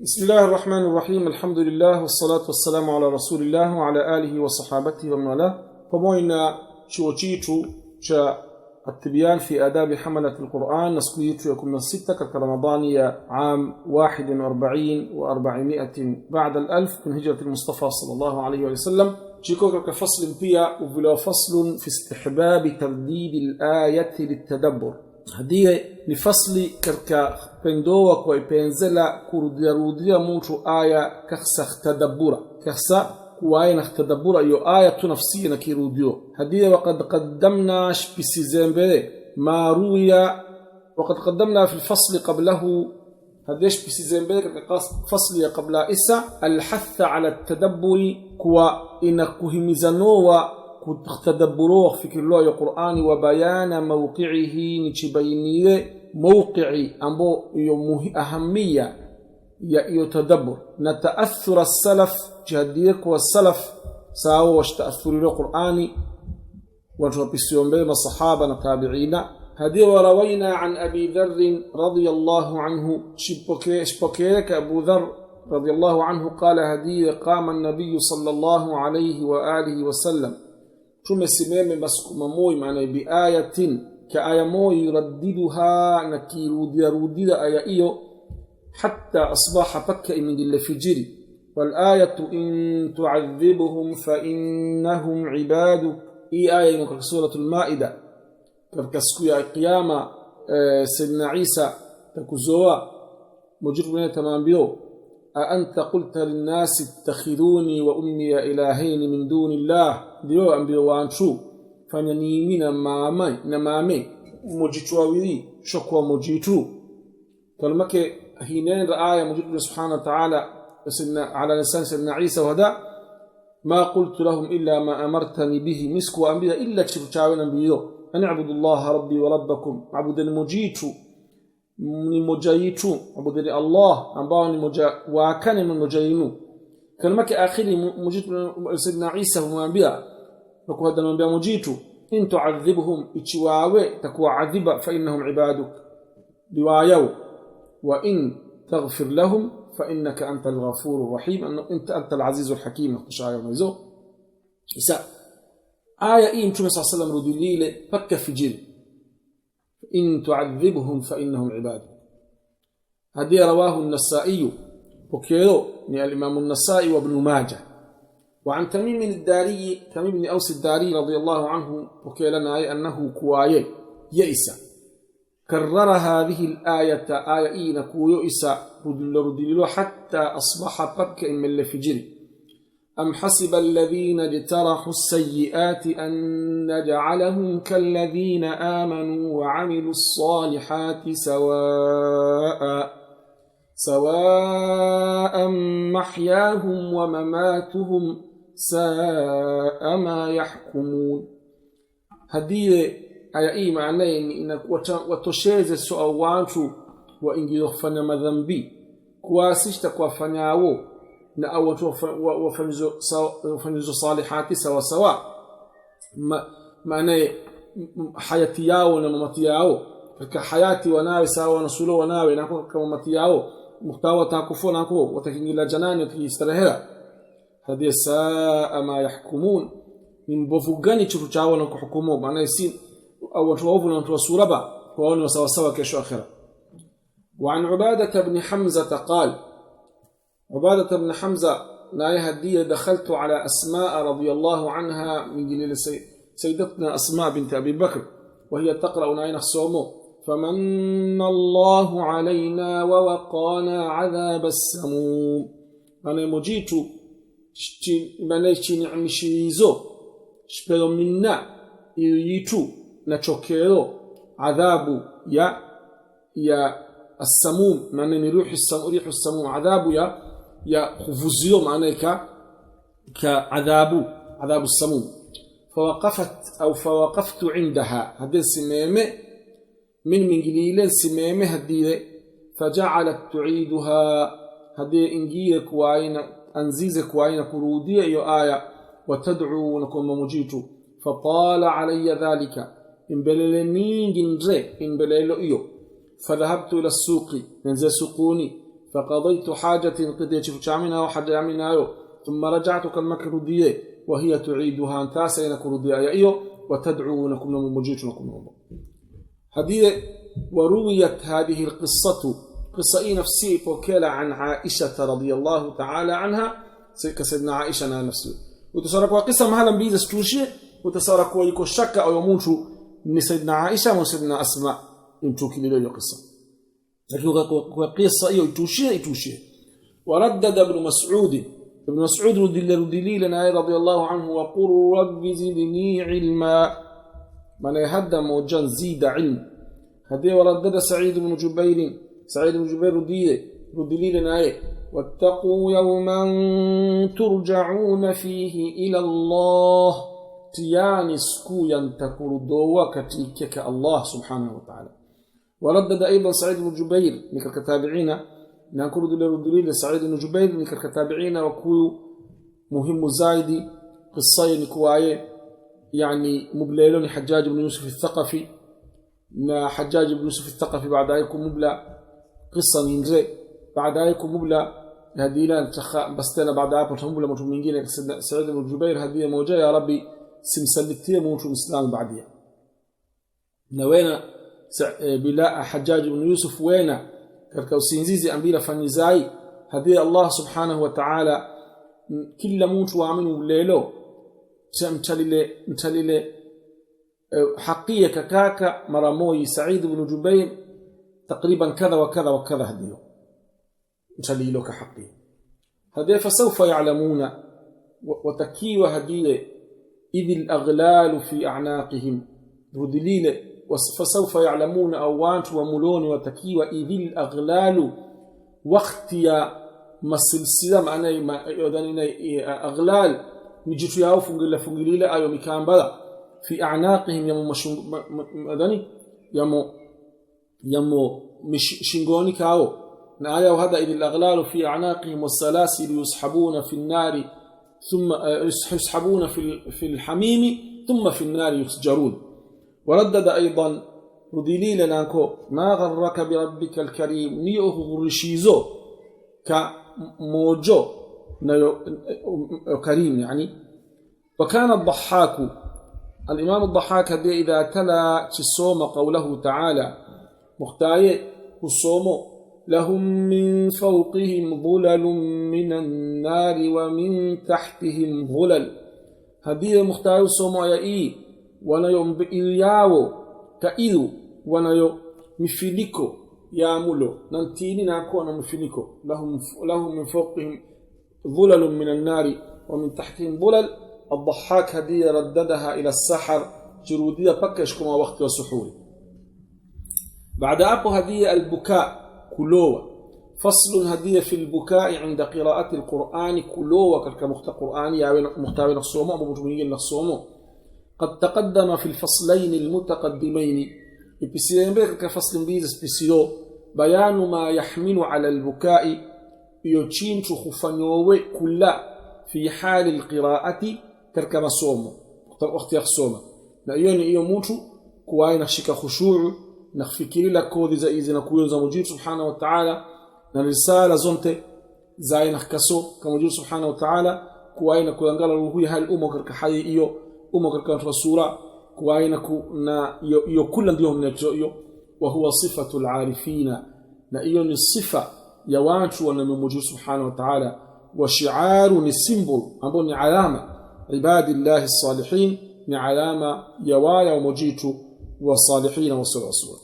بسم الله الرحمن الرحيم. الحمد لله والصلاة والسلام على رسول الله وعلى آله وصحابته ومن والاه. فموينا شوتيتو شا التبيان في آداب حملة القرآن نسكويتو يكون من 6 كرمضانية عام 41 و400 بعد الألف من هجرة المصطفى صلى الله عليه وسلم. شيكوكا كفصل فيها وفي فصل في استحباب ترديد الآية للتدبر. هذه لفصل كركا pendoa kwa ipenzela kurudia mtu aya kaksa tadabbura kaksa kuaya na tadabbura yo aya tunafsi na kirudio hadiya waqad qaddamna bisizembele ma ruya waqad qaddamna fi al-fasl qablahu hadish bisizembele katika fasli qabla isa al-hath ala at-tadabbur kwa inakuhimizanoa kutadabburu fikirlo ya Qur'ani wa bayana mawqi'ihi nichibainiye موقعي أمبو أهمية يتدبر نتأثر السلف جهديك والسلف ساو واش تأثر القرآن وجربسيون بين الصحابة التابعين. هذه وروينا عن أبي ذر رضي الله عنه شبكيك أبو ذر رضي الله عنه قال هذه قام النبي صلى الله عليه وآله وسلم ثم سمام مسكوموي معنى بآية كآية مو يرددها نكيرودي آية إيو حتى أصبح بكى من الفجر. والآية إن تعذبهم فإنهم عبادك آية من سورة المائدة كركسكويا قيامة سيدنا عيسى تكزوا مجرد تمام بيو أأنت قلت للناس اتخذوني وأمي إلهين من دون الله ديو أنبيو وانشو فنيمين نمامي موجيتو ويدي شكوى موجيتو كلمك هينين رآية موجود سبحانه وتعالى على لسان سيدنا عيسى وهذا ما قلت لهم إلا ما أمرتني به مسكوا أنبياء إلا تشاوين بيدو أن اعبدوا الله ربي وربكم عبدني موجيتو من مجايتو عبدني الله أنباوني وكان من مجاينو كلمك آخري موجود سيدنا عيسى وأنبياء فكو هذا من بيمجيتو إن تعذبهم إتشواوي تكوى عذب فإنهم عبادك دوايو وإن تغفر لهم فإنك أنت الغفور الرحيم أنت العزيز الحكيم نقشايا ونزو إساء آية إن تمسى صلى الله عليه وسلم ردليل فك في جيل إن تعذبهم فإنهم عبادك. هذه رواه النسائي وكيلو الإمام النسائي وابن ماجه. وعن تميم بن أوس الداري رضي الله عنه وكيلنا أنه كواي يئس كرر هذه الآية آيين كو يئس ردلو حتى أصبح بك من الفجر. أم حسب الذين اجترحوا السيئات أن نجعلهم كالذين آمنوا وعملوا الصالحات سواء محياهم ومماتهم ساء ما يحكمون. هذه آية معناه إنك وتشيز سؤال وانشو وإنجي يغفن مذنبي كواسيشتا كوافنياو نأوت وفنزو صالحاتي سوا معناه حياتياو ونممتياو كحياتي وناوي سوا ونسولو وناوي نكو كممتياو مختاوة تاكفو نكو وتكينجي لجنان يتكيسترهلا. هذه ساء ما يحكمون من بفوغاني تشوچاو نكو حكومو معناه يسين أو توافو نتو سوربا وأن سوا كشو آخرة. وعن عبادة بن حمزة قال عبادة بن حمزة لا يهدي دخلت على أسماء رضي الله عنها من جليل سيدتنا أسماء بنت أبي بكر وهي تقرأ ناين الصومو فمن الله علينا ووقانا عذاب السموم. أنا مجيتو نعم شيزو شبلو منا ييتو نشوكيرو عذاب يا السموم معنى ريح السموم عذاب يا خفوزيو معنى عذاب السموم. فوقفت عندها هذه السمامة من جليل سمامة هذه فجعلت تعيدها هذه إنجيك وعين أنزيزك وعين كرودية يو آية وتدعو لكم مجيتو. فطال علي ذلك إن بللنين جنري إن بللو إيو فذهبت إلى السوق ننزل سوقوني فقضيت حاجة قد شامنا وحاجة عملنا ثم رجعت كالمكر دي وهي تعيدها انتاسا ينكر دي أيو وتدعونكم من مجيتنكم من هذه ورويت هذه القصة قصة نفسي بوكيلة عن عائشة رضي الله تعالى عنها كسيدنا عائشة نفسه وتصارك قصة مهلا بيزا ستوشي وتصارك ويكو شك أو يموت من سيدنا عائشة وسيدنا أسماء يمتوكي لله قصة لكن قصة يتوشي وردد ابن مسعود ردلي لنا رضي الله عنه وقل رب زدني علما من يهدى موجان زيد علم هذه وردد سعيد بن جبير ردلي لنا واتقوا يوما ترجعون فيه إلى الله تياني سكو ينتقل دوكتك الله سبحانه وتعالى وردد أيضا سعيد بن جبير نكر كتابعين نقول دليل سعيد بن جبير نكر كتابعين وكو مهم زايدي قصة نكواية يعني مبليلون حجاج بن يوسف الثقفي ما حجاج بن يوسف الثقفي بعد ذلك مبلى قصة نينزي بعد ذلك مبلى هدينا بستنا بعد ذلك مبلى متمنجين سعيد بن جبير هدية موجة يا ربي سمسلتيه موتوا الإسلام بعديها نوينا بلاء حجاج بن يوسف وينا كركو سينزيزي أنبيلا فنزاي هدي الله سبحانه وتعالى كل موت وعمل الليلو متلل حقية كاكا مرموي سعيد بن جبير تقريبا كذا وكذا وكذا هديه متلله كحقية هدي فسوف يعلمون وتكيو هديه إذ الأغلال في أعناقهم ردليل فسوف يعلمون أوانت وملون وتكيو إذ الأغلال وقت يا مسلسلة معنى أغلال نجيتو ياو فنجليلة أيو مكان بلا في أعناقهم يمو شنغوني كاو نآيا وهذا إذ الأغلال في أعناقهم والسلاسل يسحبون في النار ثم يسحبون في الحميم ثم في النار يسجرون وردد أيضا ردلي لنانكو ما غرك بربك الكريم نيوه غرشيزو كموجو كريم يعني. وكان الضحاك الإمام الضحاك إذا تلا الصوم قوله تعالى مختاية الصوم لهم من فوقهم ظلل من النار ومن تحتهم ظلل هذه مختاية الصوم يأي ونيوم بإلياو كإذو ونيوم مفينيكو ياملو ننتيني ناكونا مفينيكو لهم من فوقهم ظلل من النار ومن تحتهم ظلل. الضحاك هذه رددها إلى السحر جرودية بكشكما وقت السحور. بعد أبو هذه البكاء كلوة فصل هذه في البكاء عند قراءة القرآن كلوة كمخت قرآن يعني مختار الصوم أبو مجموعين الصوم قد تقدم في الفصلين المتقدمين بسيرين بك كفصل بيز بسيرو بيان ما يحمل على البكاء يوتشين تخفنوه كلا في حال القراءة كركما صوم وقت يخصوم نأيوني يموتوا كواي نخشك خشوع نخفكري لكودي زي نكوين زي مجيب سبحانه وتعالى نرسالة زنت زي نخكسو كمجيب سبحانه وتعالى كواي نكو ينقل الوهي هاي الأمو كرك حي إيو أمو كرك رسولة كواي نكو يو كل ديهم نجو وهو صفة العارفين نأيوني الصفة يوانشو أن مجيب سبحانه وتعالى وشعار السيمبل أمبوني علامة عباد الله الصالحين علامة يوايا ومجيتو والصالحين والرسول.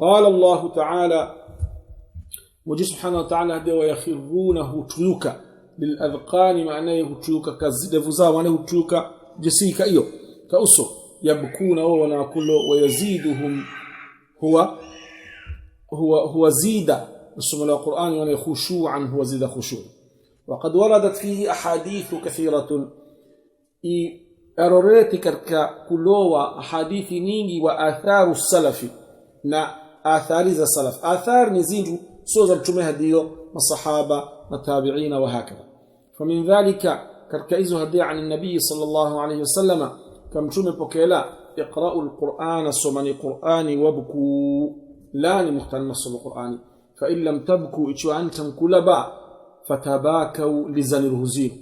قال الله تعالى مجيب سبحانه وتعالى هدي ويخرونه تيوكا للأذقان معناه تيوكا كالزدفزا وانه تيوكا جسيكا إيو كأسو يبكون وناكله ويزيدهم هو زيد اسم القرآن وانه خشوعا هو زيد خشوع. وقد وردت فيه أحاديث كثيرة أروريتك كلوا أحاديث نيني وآثار السلف نا آثار السلف آثار نزيجو سوزا الجمعة ديو الصحابة التابعين وهكذا. فمن ذلك كركائز هدي عن النبي صلى الله عليه وسلم كم جمع بكيلا اقرأوا القرآن الصمني قرآن وابكوا لا لمختن نص القرآن fa in lam tabku ichwani tankula ba fatabakau lizaniruhuzin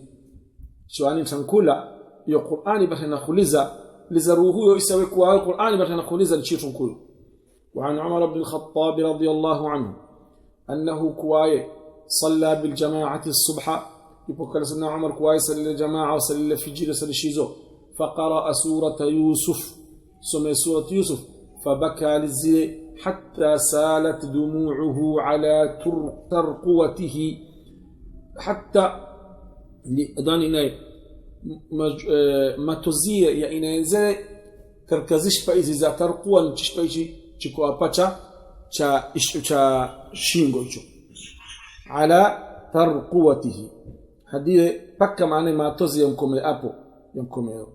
ichwani tankula yo Qur'ani batana khuliza lizaruhu yo isawe kwa Qur'ani batana khuliza lichitu nkulu. وعن عمر بن الخطاب رضي الله عنه أنه كواي صلى بالجماعة الصبح يبقى سيدنا عمر كواي صلى الجماعة وصلى الفجر وصلى الشيزو فقرأ سورة يوسف سمي سورة يوسف فبكى للزي حتى سالت دموعه على ترقوته حتى لأداني ما تزيه يا إنازل كركزش فايزي ذا ترقوة نتش فايزي chiko apacha cha shingo hicho ala tarquwatihi hadiye paka maana matozi ya mkome hapo ya mkomeo.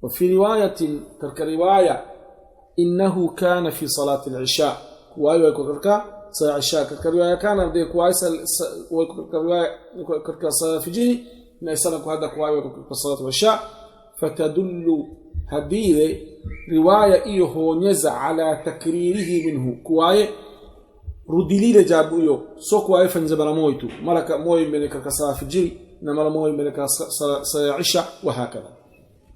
Wa fi riwayatin katika riwaya innahu kana fi salati al-isha kuwayo katika sala al-isha katika riwaya kana ndio kuaisa katika riwaya katika sala fajiri na isala kwa hada kuwayo katika salati al-isha fatadullu hadiye riwaya iyo huonyeza ala takririhi minhu kuwaye rudilile jabu yo so kuwaye fanza mara moja tu mara moja mbele katika sala fajiri na mara moja mbele katika sala isha wa hakadha.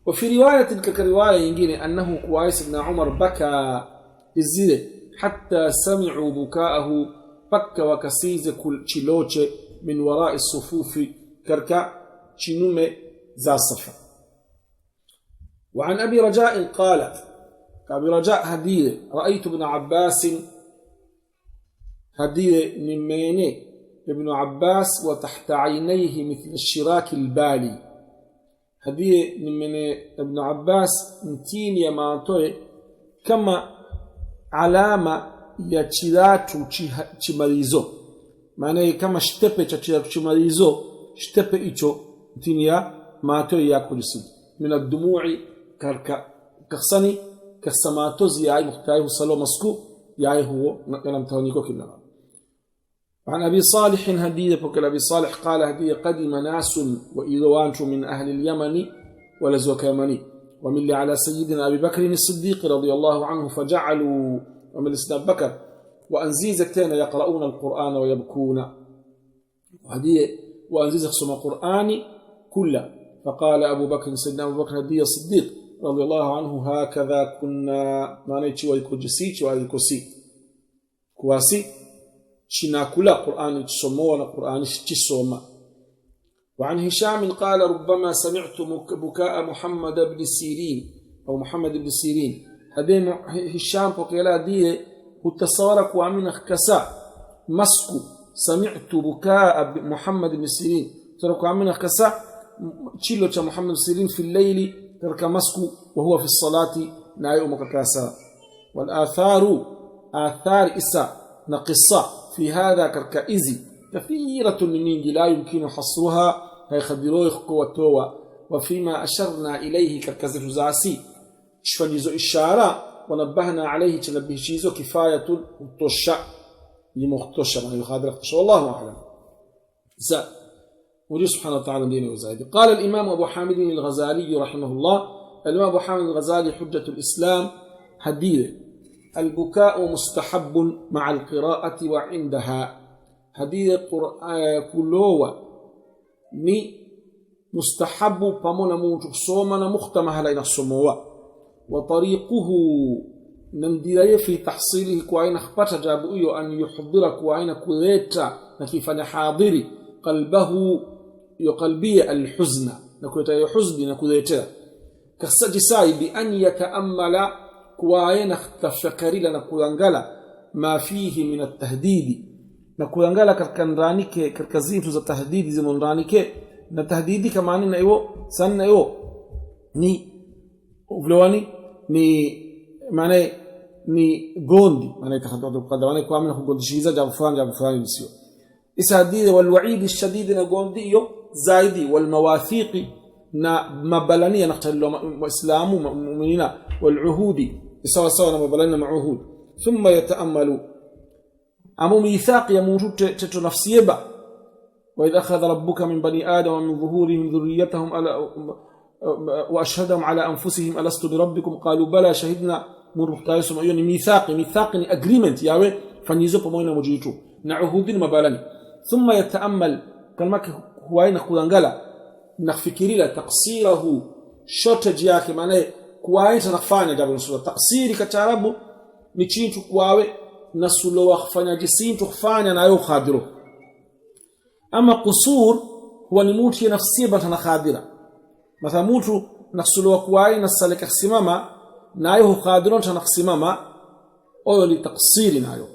Wa fi riwayatin katika riwaya nyingine annahu kuwaye sidna Umar baka izile hatta sami'u bukaahu fakka wa kasize kul chiloche min wara'i sufufi karka chinume za safa. وعن أبي رجاء قال أبي رجاء هديه رأيت ابن عباس هديه نميني ابن عباس وتحت عينيه مثل الشراك البالي هديه نميني ابن عباس نتين يمانتوه كما علامة يتشيراتو تشماليزو معنى كما شتبه تشماليزو شتبه إيشو نتين يمانتوه يأكل السد من الدموع كخصني كسماتوز ياي مختايه صلو مسكو ياي هو كلام تونيكو كنا. عن أبي صالح هدية فكل أبي صالح قال هدية قدم ناس وإذوانش من أهل اليمن ولزوك يمني ومن على سيدنا أبي بكر الصديق رضي الله عنه فجعلوا ومن سيدنا بكر وأنزيزكتين يقرؤون القرآن ويبكون هدية وأنزيزك سمى القرآن كله. فقال أبو بكر سيدنا أبو بكر هدية الصديق رضي الله عنه هكذا كنا ما نيتشي ويكوجسي ويكوسي كواسي شناكلا قرآن تسمونا قرآن تسمى. وعن هشام قال ربما سمعت بكاء محمد بن سيرين أو محمد بن سيرين هذين هشام فقيلا دي وتصورك وعمنا كسا مسكو سمعت بكاء محمد بن سيرين تركوا عمنا كسا تشيلو cha Muhammad Sirin في الليل ترك مسكو وهو في الصلاة نايم كاسا. والآثار آثار إسا نقصة في هذا كركائزي كثيرة من لا يمكن حصرها هي خبيروي قوتوا وفيما أشرنا إليه كركزفزاسي شفنيزو إشارة ونبهنا عليه تنبه شيزو كفاية التوشع لمختوشة ما يخادر والله أعلم. ودي سبحانه وتعالى دينه وزايده. قال الإمام أبو حامد الغزالي رحمه الله الإمام أبو حامد الغزالي حجة الإسلام هديه البكاء مستحب مع القراءة وعندها هديه كلوة ني مستحب فمنا موجسومنا مختمها لين السموة وطريقه نمديري في تحصيله كوين أخبرت جابئي أن يحضر كوين كويتا نكيف نحاضري قلبه يقلبي الحزن نكويتا يحزن نكويتا كسجساي بأن يتأمل كوين تفكري لنا كوينغالا ما فيه من التهديد نكوينغالا كركنرانيك كركزيف ذا تهديد زي منرانيك نتهديدي كمان نايو سن نايو ني وفلواني ني معنى ني غوندي معنى تخدم قدواني كوامن غوندي شيزا جاب فلان يسيو إسهديد والوعيد الشديد نغوندي يو زايدي والمواثيق مبلانية نختل وإسلام ومؤمنين والعهود سوا مبلانية مع عهود ثم يتأملوا أمو ميثاق يموجود تتنفسيه با وإذا أخذ ربك من بني آدم ومن ظهورهم ذريتهم وأشهدهم على أنفسهم ألست بربكم قالوا بلى شهدنا من رفتايسهم أيوني ميثاق agreement ياوي fanyizo pamoja na mujitu na uhudin mabalani thumma yata'ammal kalma huwaina kuangala na kufikiria taksirahu shortage yake maana kuwaita nafanya jambo sura taksiri katika Arabu ni chintu kwawe na sulo wa kufanya jisintu kufanya nayo khadiru ama qusur huwa ni mtu nafsi batana khadira mathalan mtu nasulo wa kwawe na salika simama nayo khadiru tana simama oyo li taksiri nayo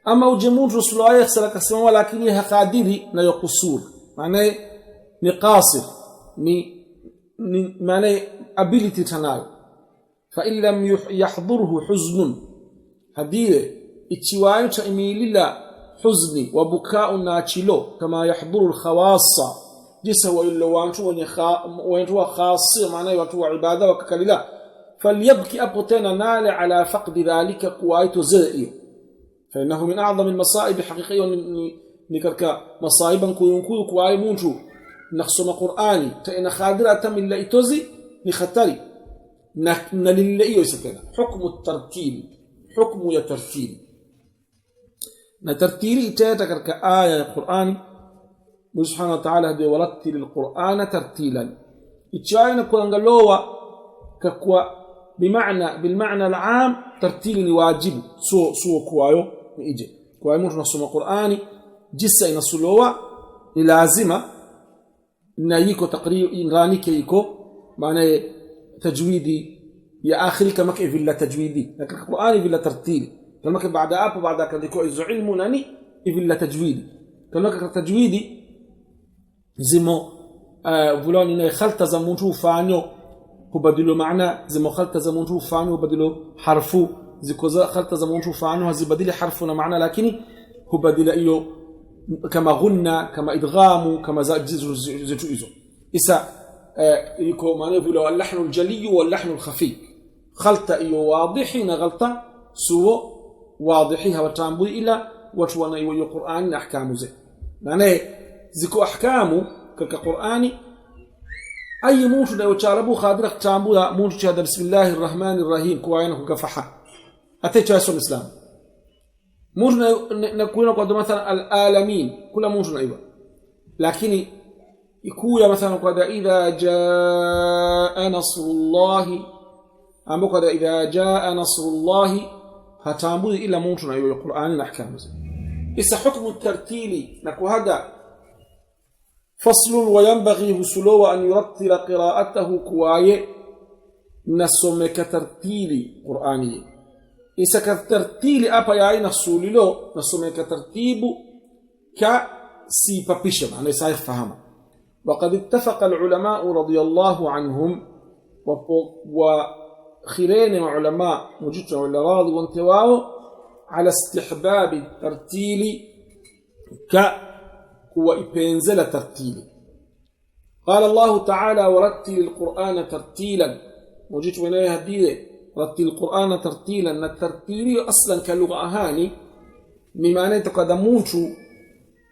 ama uje mtu sulo wa salika simama lakini hakadiri nayo qusur maana ni qasir ni maana ability tanayo fa illam yahdurhu huznun hadire ichiwayo cha imilila huzni wa bukao na chilo kama yahduru alkhawassa jisa wa illa watu wenye khasi maana watu wa ibada wakakalila falyabki apotena nale ala faqd dhalika kuwaito zai fa innahu min a'zam almasa'ib haqiqiyyan nikarka masaiban kuyunkuyu kuwai mtu nakhsoma qur'ani ta ina khadira tamilla itozi ni khatari na lile hiyo isakena hukmu at-tartil hukmu ya tartil na tartili itaeta katika aya ya Qur'ani Mungu Subhanahu wa Ta'ala hadi warattil al-Qur'ana tartilan ichaina kuangalowa kwa بالمعنى العام ترتيل واجب سو kwayo ije kwa hiyo tunasoma Qur'ani jisa inasulowa ni lazima na yiko takrir ranike iko maana tajwidi ya akhiri kama vile tajwidi lakini Qur'ani vile tartili kama baada hapo baada kadiko izo ilmu nani vile tajwidi kama tajwidi zimo vulani na khalta za mtu fanyo kubadilo maana zimo khalta za mtu fanyo kubadilo harfu ziko za khalta za mtu fanyo hazibadili harfu na maana lakini kubadila hiyo kama ghunna kama idghamu kama zitu hizo isa iko maana vile al-lahn al-jali wal-lahn al-khafi khalta hiyo wadihi na ghalta suwa wadihiha watambu ila watu wanaiyo Qur'ani na ahkamu zake maana ziko ahkamu katika Qur'ani ay mtu ndio charabu khadira kutambua mtu cha bismillahir rahmanir rahim kwa yana kukafaha atacha soma islam mtu na kuona kwa mathalan al-alamin kula mtu naiba lakini ikuya mathalan kwa idha jaa nasrullahi ambako idha jaa nasrullahi hatambui ila mtu na hiyo Qur'ani na ahkamu isa hukmu tartili na kuhada فصل وينبغي وسلو أن يرتل قراءته كواي نسمى كترتيل قرآني إذا كترتيل أبا يعي نسولي له نسمى كترتيب كسيبا بيشم أنا سايق فهمه وقد اتفق العلماء رضي الله عنهم وخلين علماء وجدت والراضي وانتواه على استحباب الترتيل هو إبنزل ترتيل قال الله تعالى ورتل القرآن ترتيلا وجدت وإنها هديه رتل القرآن ترتيلا الترتيل أصلا كلغة أهاني مما نتقدموش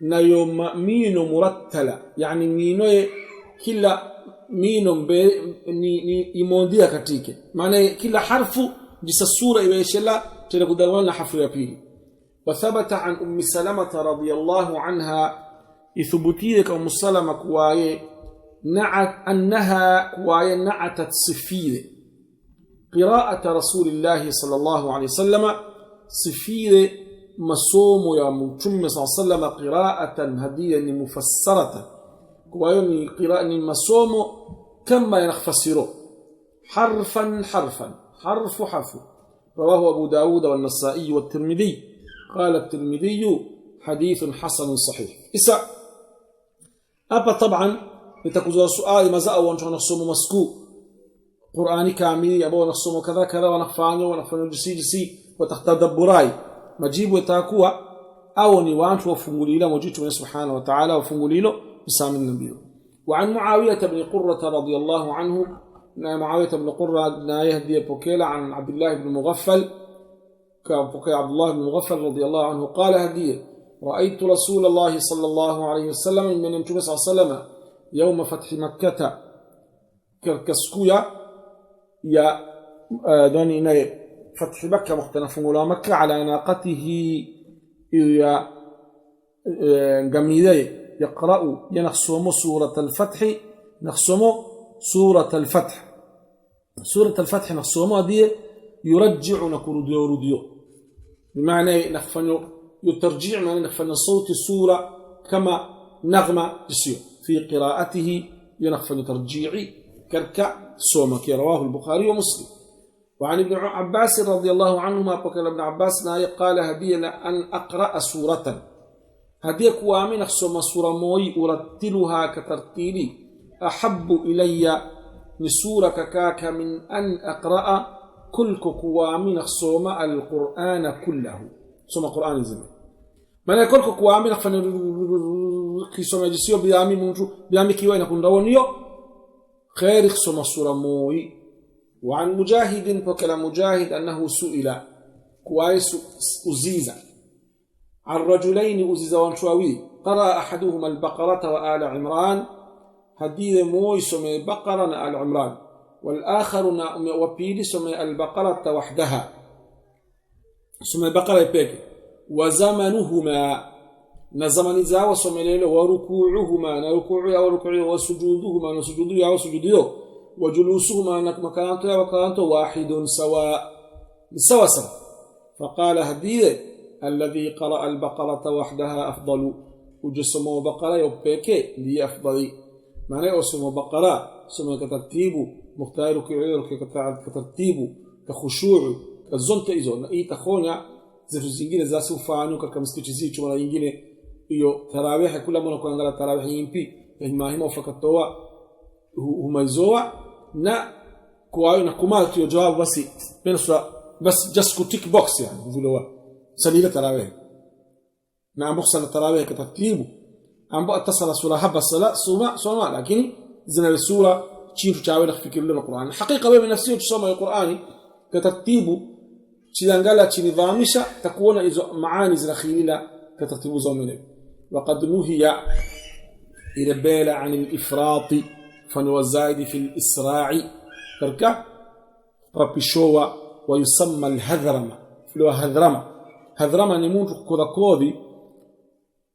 نيوم مينو مرتلة يعني مينو كلا مينو يمونديا كتيك معنى كلا حرف جس السورة يبيشلا تلقدرون حرف يبيل وثبت عن أم سلمة رضي الله عنها يثبتيك أم سلمة كواي نعت أنها كواي نعتت صفير قراءة رسول الله صلى الله عليه وسلم صفير مصوم يا متم صلى الله عليه وسلم قراءة هدية مفسرة كواي قراءة مصوم كما ينفسره حرفا حرفا حرف رواه أبو داود والنسائي والترمذي قال الترمذي حديث حسن صحيح إسا أبا طبعا لتكوزوا السؤال ماذا وانتو نخصوم مسكو قرآني كامل أبو نخصوم كذا كذا ونخفانه جسي وتختدبراي مجيب وتاكوا أو نوانتو وفنغليلا وجيتوا سبحانه وتعالى وفنغليلا بسام النبي وعن معاوية بن قرة رضي الله عنه معاوية بن قرة يهدي بوكيلا عن عبد الله بن مغفل كبوكي عبد الله بن مغفل رضي الله عنه قال هديه رأيت رسول الله صلى الله عليه وسلم من يمتبس صلى الله عليه وسلم يوم فتح مكة كركسكويا يا دوني فتح مكة مختلف ولا مكة على ناقته إذا قميدي يقرأ ينخصم سورة الفتح نخصم سورة الفتح سورة الفتح نخصم دي يرجع نقول ديو بمعنى نخفن يترجع معنى نخفن صوت السورة كما نغمة تسير في قراءته ينخفن ترجيعي كركع سومك رواه البخاري ومسلم. وعن ابن عباس رضي الله عنهما قال ابن عباس قال هدينا أن أقرأ سورة هديك وامن أخصم سورة موي أرتلها كترتيلي أحب إلي نسورة كاك من أن أقرأ كل كوامن أخصم القرآن كله سوما قرآن زمان من يقول كوامن أخفن كيسوما جسيو بيامي كيوين أكون روانيو خير أخصم سورة موي. وعن مجاهد فكلا مجاهد أنه سئل كويس أزيز عن رجلين أزيز وانشواوي قرأ أحدهما البقرة وآل عمران هديد موي سمي بقرة آل عمران والآخر وبيلي سمي البقرة وحدها سمي بقرة بيك وزمنهما نزمن زاو سمي ليلة وركوعهما نركوعها وركوعها وسجودهما نسجودها وسجودها وجلوسهما مكانته وكانته واحد سواء. فقال هديه الذي قرأ البقرة وحدها أفضل وجسمه بقرة يبكيك لي أفضل معنى اسمه بقرة سمه كترتيب مختار كترتيب كخشوع كزنت إذن إيه تخونيا زي الزنجيل زاسو فانو كمستشزي شو ولا ينجيل إيو تراويح كل ما نكون على تراويح ينبي ما هي موفقتوا هما يزوع نا كواي نكمل تيو جواب بس جس تيك بوكس يعني بقولوا سليلة تراويح نعم بخصنا التراويح كترتيبه عم بتصل سورة حب الصلاة سوما لكن زنا السورة تشين تشاور في كل القرآن الحقيقة بين نفسه تسمى القرآن كترتيبه تشين قالها تشين نظامشة تكون إذا معاني زنا خليلة كترتيبه زمنه وقد نهي إلى بالة عن الإفراط فنوزايد في الإسراع تركع ربشوا ويسمى الهذرمة فلو هذرمة نموت كذا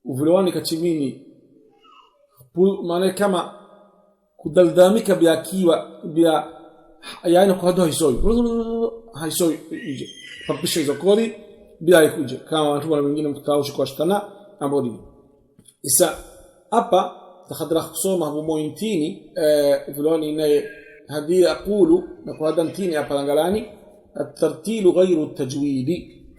وفلواني كتشميني معنى كما كدلدامك بياكيوا بيا يعني كهدو هيسوي يجي ربشوا إذا كودي بيا يكوجي كما أنتم من متكاوش كواشتنا أموري إسا أبا تخدر خصومه بموينتيني فلواني إن هذه أقول نقول هذا نتيني أبلانغلاني الترتيل غير التجويد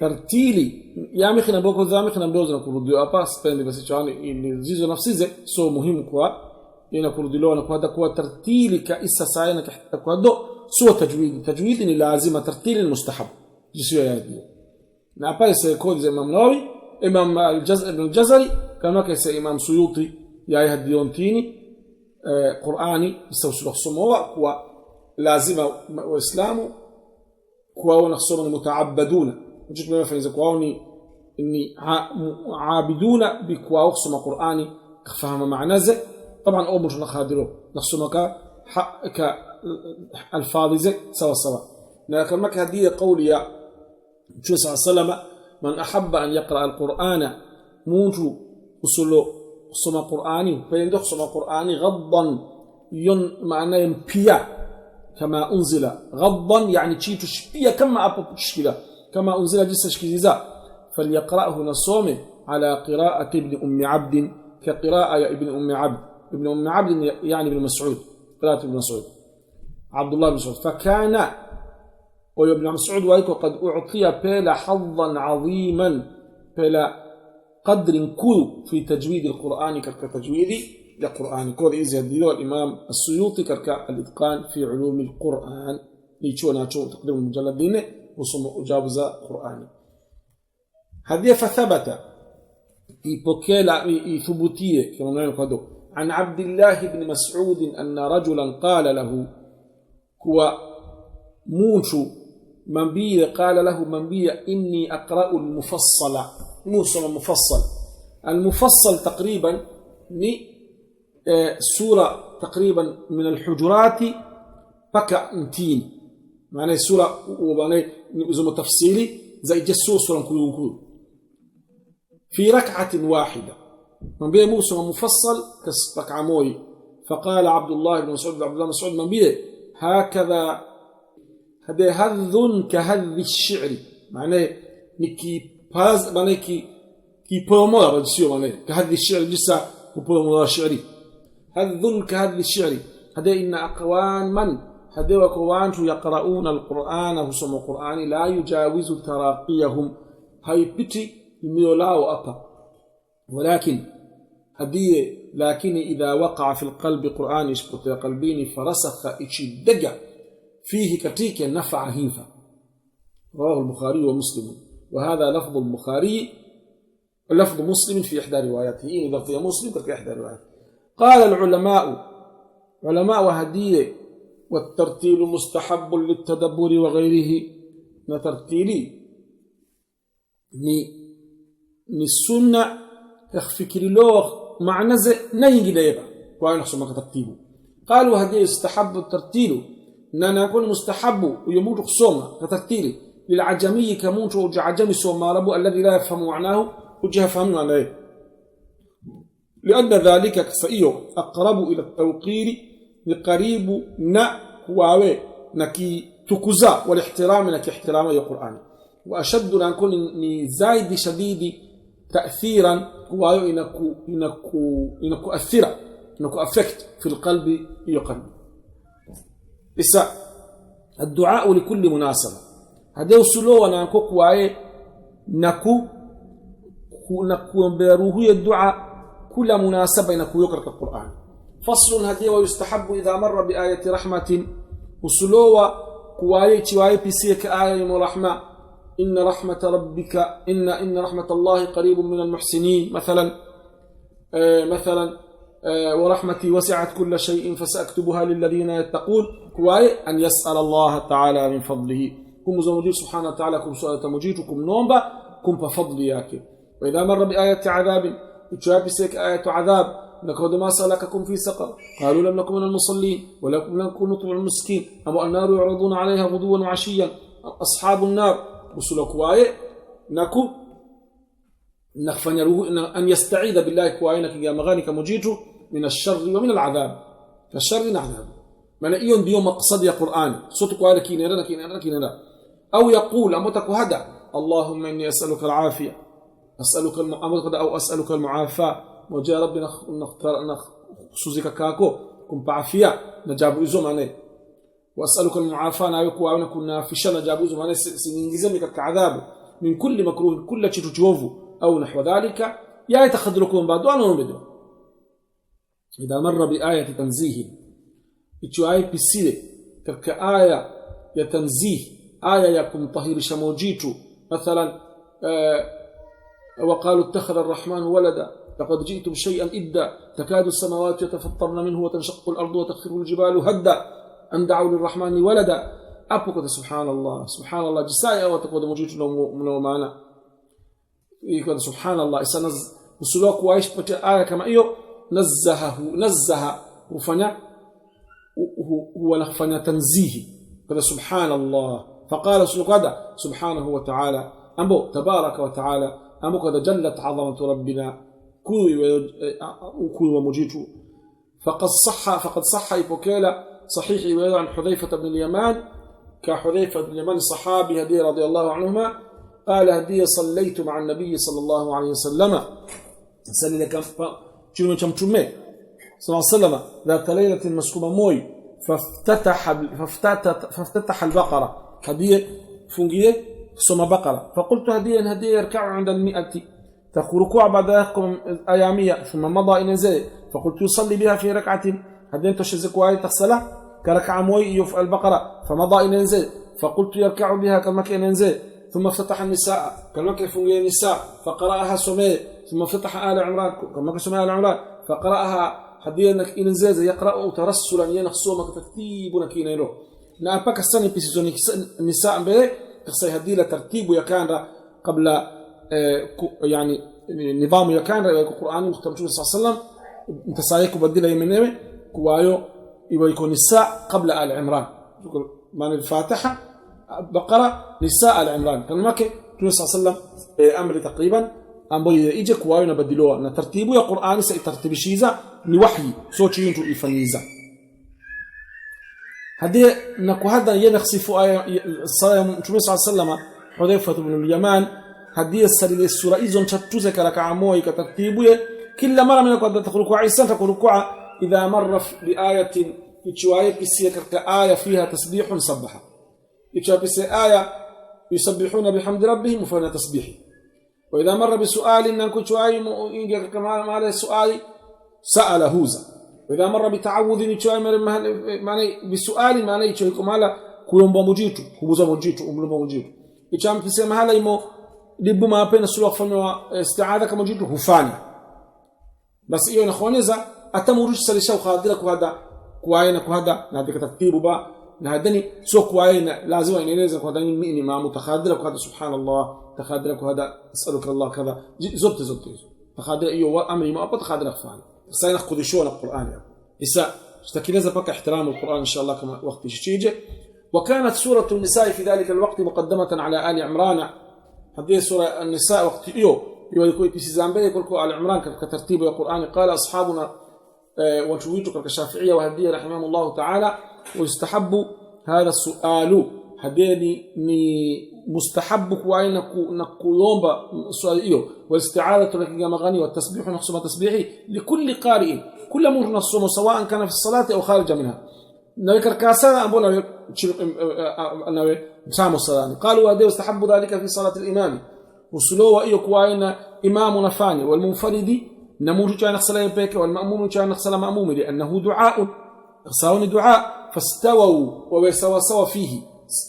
ترتيلي يا مخنا بوكو زامخنا بوزنا كردو أبا سبندي بس يعني اللي زيزو نفسي سو مهم كوا إن كردو لو نقول هذا كوا ترتيلي كإسا ساينا كحتى كوا سو تجويد إن لازم ترتيل المستحب جسوا يعني نأبا يسكود زي إمام نووي إمام الجزري كانوا كيس إمام سيوطي يا يهديون تيني قرآني يستوصل خصومه كوا لازم وإسلامه كوا ونخصوم المتعبدون وجدت ما فإذا كواوني إني عابدون بكوا خصوم قرآني فهم معنى زي طبعا أول مش نخادره نخصومك كالفاظ زي سوا لكن ما كهدية قولي شو صلى الله عليه وسلم من أحب أن يقرأ القرآن موجو وصلوا خصوم قرآني فيندخ خصوم قرآني غضا معنى ينبيا كما أنزل غضا يعني تشي تشبيه كما أبو تشكيله كما أنزل جسد شكيزا فليقرأه نصومه على قراءة ابن أم عبد كقراءة ابن أم عبد ابن أم عبد يعني ابن مسعود قراءة ابن مسعود عبد الله بن مسعود فكان وابن مسعود وأيكو قد أعطي بلا حظا عظيما بلا قدر كل في تجويد القرآن كتجويد القرآن كود إذا دينه الإمام السيوطي كالإتقان في علوم القرآن يشونا تقدم المجلدين وصم أجابز قرآن هذه فثبت في ثبوتية كما نقول عن عبد الله بن مسعود أن رجلا قال له هو موشو من بي قال له من بي إني أقرأ المفصل موسى المفصل تقريبا سورة تقريبا من الحجرات بكى انتين معنى سورة ومعنى زي تفصيلي زي جسوس ونكون في ركعة واحدة من بيه موسى مفصل كركعة موي. فقال عبد الله بن مسعود من بيه هكذا هذا هذ كهذ الشعر معناه نكي باز معناه كي بومولا بدسيو معناه كهذ الشعر لسه بومولا شعري هذ كهذ الشعر هذا إن أقوان من هذا وكوان يقرؤون القرآن وسم القرآن لا يجاوز تراقيهم هاي بتي ميولاو أبا ولكن هذه لكن إذا وقع في القلب قرآن يشبط قلبين فرسخ إشي دقع فيه كتيك نفع هيفا. رواه البخاري ومسلم وهذا لفظ البخاري لفظ مسلم في إحدى رواياته لفظ مسلم في إحدى رواياته. قال علماء وهديه والترتيل مستحب للتدبر وغيره نترتيلي ni sunna تخفكري لوغ معنى زي نيجي دايبا وين حسب ترتيبه. قالوا هديه يستحب الترتيل نانا يكون مستحب ويموت خصومه كترتيل للعجمي كموت وعجمي سوما ربو الذي لا يفهم معناه وجه فهمه عليه لأن ذلك كفئيه أقرب إلى التوقير لقريب واوي نكي تكوزا والاحترام نكي احترام القرآن وأشد أن يكون زايد شديد تأثيرا وايو إنكو أثيرا إنكو أفكت في القلب يقلب. إسا الدعاء لكل مناسبة هذا سلوى نكو واي نكو بروه الدعاء كل مناسبة إنكو يقرأ القرآن. فصل هذه ويستحب إذا مر بآية رحمة وسلوى كواي تواي بسيك آية رحمة إن رحمة ربك إن رحمة الله قريب من المحسنين مثلا ورحمتي وسعت كل شيء فسأكتبها للذين يتقون كواي أن يسأل الله تعالى من فضله كم زوجي سبحانه وتعالى كم سؤالة مجيتكم نومبا كم بفضل ياكي. وإذا مر بآية عذاب يتشابسك آية عذاب لقد ما سلككم في سقر قالوا لم نكن من المصلين ولم نكن نطعم المسكين أم النار يعرضون عليها غدوا وعشيا أصحاب النار وسلوك واي نكو نخفن يروه أن يستعيذ بالله كواينك يا مغانك مجيته من الشر ومن العذاب فالشر نعذاب من إيون بيوم مقصد يا قرآن صوتك واي كينيرا أو يقول أمتك هذا اللهم إني أسألك العافية أسألك المعافاة وجاء ربنا نخصوصك كاكو كم بعافية نجاب إزوم عليه وأسألك المعافاة نايك وأنا كنا في شر نجاب إزوم عليه سننجزمك كعذاب من كل مكروه كل شيء تجوفه أو نحو ذلك يا يتخذلكم بعد وأنا نبدو. إذا مر بآية تنزيه إتشوائي بسيرة كآية يتنزيه آية يكون طهير شموجيتو مثلا وقالوا اتخذ الرحمن ولدا لقد جئتم شيئا إدا تكاد السماوات يتفطرن منه وتنشق الأرض وتخر الجبال هدا أن دعوا للرحمن ولدا أبوك سبحان الله جسائي وتقود مجيت من معنا يقول سبحان الله إسا وسلوك وايش بتي آية كما إيو نزه وفنى هو لفنى تنزيه قال سبحان الله فقال سلوك هذا سبحانه وتعالى أمبو تبارك وتعالى أمبو قد جلت عظمة ربنا كوي ومجيته. فقد صح إبوكيلا صحيح ويدع عن حذيفة بن اليمان كحذيفة بن اليمان الصحابي هدي رضي الله عنهما قال هدي صليت مع النبي صلى الله عليه وسلم سألي لك جنوة شمتمي صلى الله عليه وسلم ذات ليلة مسكوبة موي فافتتح البقرة هدي فنجية ثم بقرة فقلت هدي يركع عند 100 تركوع بعد أيامية ثم مضى إلى زي فقلت يصلي بها في ركعة هدين تشزك واي تغسله كركعة موي في البقرة فمضى إلى زي فقلت يركع بها كمك إلى زي ثم افتتح النساء كمك فنجي النساء فقرأها سمي ثم افتتح آل عمران كمك سمي آل عمران فقرأها هدينك إلى زي يقرأ ترسلا ينخصومك ترتيبنا كينيرو نأبك السنة بسيزوني النساء به تخصي هدي لترتيب يكان قبل يعني نظام يكان القرآن مختبر صلى الله عليه وسلم انت سايك وبدله يمنه كوايو يكون نساء قبل آل عمران من الفاتحة بقرة نساء آل عمران كان ماك صلى الله عليه وسلم أمر تقريبا ambayo ije kuwayo na badiloa na tartibu ya Qur'ani sa itartibishiza ni wahyi so chintu ifaniza hadi na kuhadda yanakhsifu aya sallallahu alayhi wasallam Hudhayfa ibn al-Yaman hadi sari sura hizo mchatuze kala kaamoi katartibuye kila mara mimi kwa takhruku Isa takhruku idha marra bi ayatin ichwaye kisia katika aya fiha tasbihun sabaha ichwaye kisia aya yusabbihuna bihamdi rabbihim fa tasbihi وإذا مر بسؤال إنك شوي إنك كمان على سؤال سأل هوزا وإذا مر بتعوذ نشوي معنى بسؤال معنى يشوي كمالا كلهم بموجيتو هوزا موجيتو أملهم موجيتو يشام تسمى هلا يمو لبوا ما بين السلوك فنوا استعاذة كموجيتو هفاني بس إيوه نخوانيزا أتمورش سليشة وخادرك وهذا كواينك وهذا ناديك تكتيبه با نهدني سو كواينا لازم أن ينزل وهذا مئني ما متخادرك وهذا سبحان الله تخادرك وهذا أسألك الله كذا زبط تخادر أيوة أمري ما أبغى تخادرك فعلا ساينا خدشون القرآن يعني إسا اشتكينا زبك احترام القرآن إن شاء الله كما وقت شيء وكانت سورة النساء في ذلك الوقت مقدمة على آل عمران هذه سورة النساء وقت يقول في زامبي يقول آل عمران كترتيب القرآن قال أصحابنا وشويتك كشافعية وهدية رحمهم الله تعالى ويستحب هذا السؤال هديني مستحب كواي نكولومبا سؤاليو والاستعاذة لك مغاني والتسبيح ونقسم تسبيحي لكل قارئ كل مر نصوم سواء كان في الصلاة أو خارج منها نذكر كاسا أبونا أنه سام الصلاة قالوا هذا يستحب ذلك في صلاة الإمام وسلوه إيو كواينا إمام نفاني والمنفرد نموت كان نخسل يبيك والمأموم كان نخسل مأموم لأنه دعاء خساون دعاء فاستووا ويسوا فيه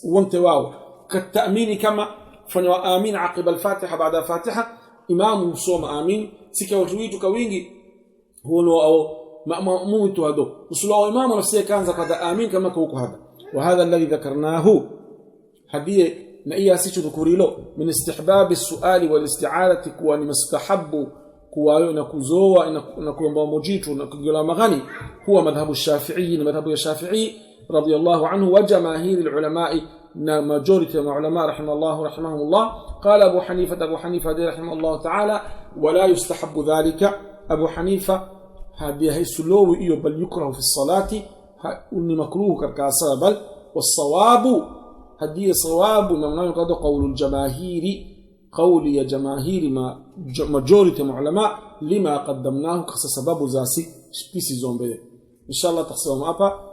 وانتواوا كالتأمين كما فنوا آمين عقب الفاتحة بعد الفاتحة إمام صوم آمين سكا وجويتك وينجي هو أو مأموم تهدو وصلوا إمام نفسه كان زكاة آمين كما كوكو هذا وهذا الذي ذكرناه هديه نأيه سيشو ذكوريلو من استحباب السؤال والاستعارة كواني مستحب كواني نكوزوا نكوان بمجيتو نكوان مغاني هو مذهب الشافعي مذهب الشافعي رضي الله عنه وجماهير العلماء ماجوريتي العلماء رحمهم الله قال أبو حنيفة رحمه الله تعالى ولا يستحب ذلك أبو حنيفة هذه سلو إيو بل يكره في الصلاة أني مكروه كركاسة بل والصواب هذه صواب نمنا قد قول الجماهير قول يا جماهير ما ماجوريتي العلماء لما قدمناه كسبب ذاسي سبيسي زومبي إن شاء الله تحسبهم أبا